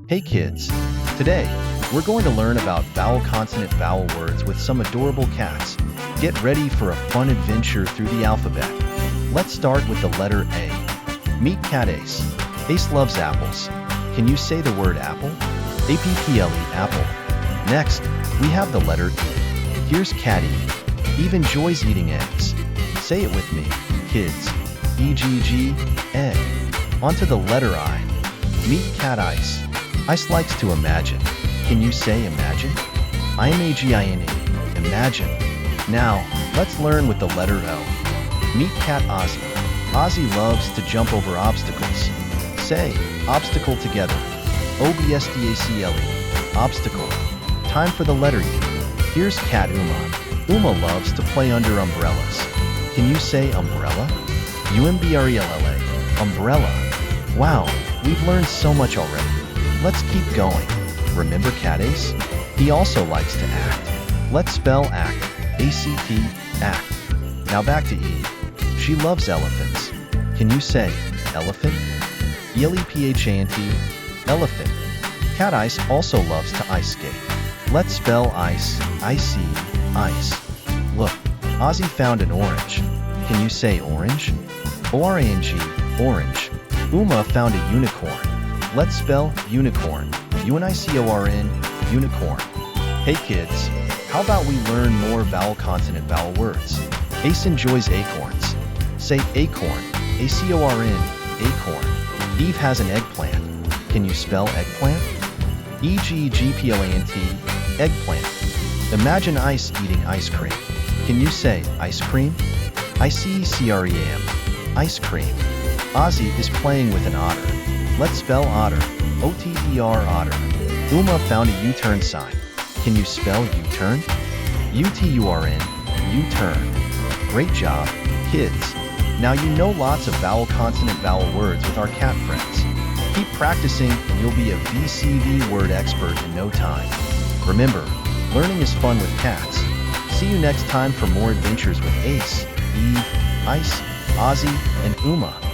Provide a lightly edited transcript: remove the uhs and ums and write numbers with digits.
Hey kids! Today, we're going to learn about vowel consonant vowel words with some adorable cats. Get ready for a fun adventure through the alphabet. Let's start with the letter A. Meet Cat Ace. Ace loves apples. Can you say the word apple? A-P-P-L-E, apple. Next, we have the letter E. Here's Cat E. Eve enjoys eating eggs. Say it with me, kids. E-G-G, egg. Onto the letter I. Meet Cat Ice. Ice likes to imagine. Can you say imagine? I-M-A-G-I-N-E, imagine. Now, let's learn with the letter O. Meet Cat Ozzy. Ozzy loves to jump over obstacles. Say, obstacle together. O-B-S-T-A-C-L-E, obstacle. Time for the letter U. Here's Cat Uma. Uma loves to play under umbrellas. Can you say umbrella? U-M-B-R-E-L-L-A, umbrella. Wow, we've learned so much already. Let's keep going. Remember Cat Ace? He also likes to act. Let's spell act. A-C-T, act. Now back to Eve. She loves elephants. Can you say elephant? E-L-E-P-H-A-N-T, elephant. Cat Ice also loves to ice skate. Let's spell ice. I-C, ice. Look, Ozzy found an orange. Can you say orange? O-R-A-N-G, orange. Uma found a unicorn. Let's spell unicorn. U-N-I-C-O-R-N, unicorn. Hey kids, how about we learn more vowel consonant vowel words? Ace enjoys acorns. Say acorn. A-C-O-R-N, acorn. Eve has an eggplant. Can you spell eggplant? E-G-G-P-L-A-N-T, eggplant. Imagine Ice eating ice cream. Can you say ice cream? I-C-E-C-R-E-A-M, ice cream. Ozzy is playing with an otter. Let's spell otter. O-T-E-R, otter. Uma found a U-turn sign. Can you spell U-turn? U-T-U-R-N, U-turn. Great job, kids. Now you know lots of vowel consonant vowel words with our cat friends. Keep practicing and you'll be a VCV word expert in no time. Remember, learning is fun with cats. See you next time for more adventures with Ace, Eve, Ice, Ozzy, and Uma.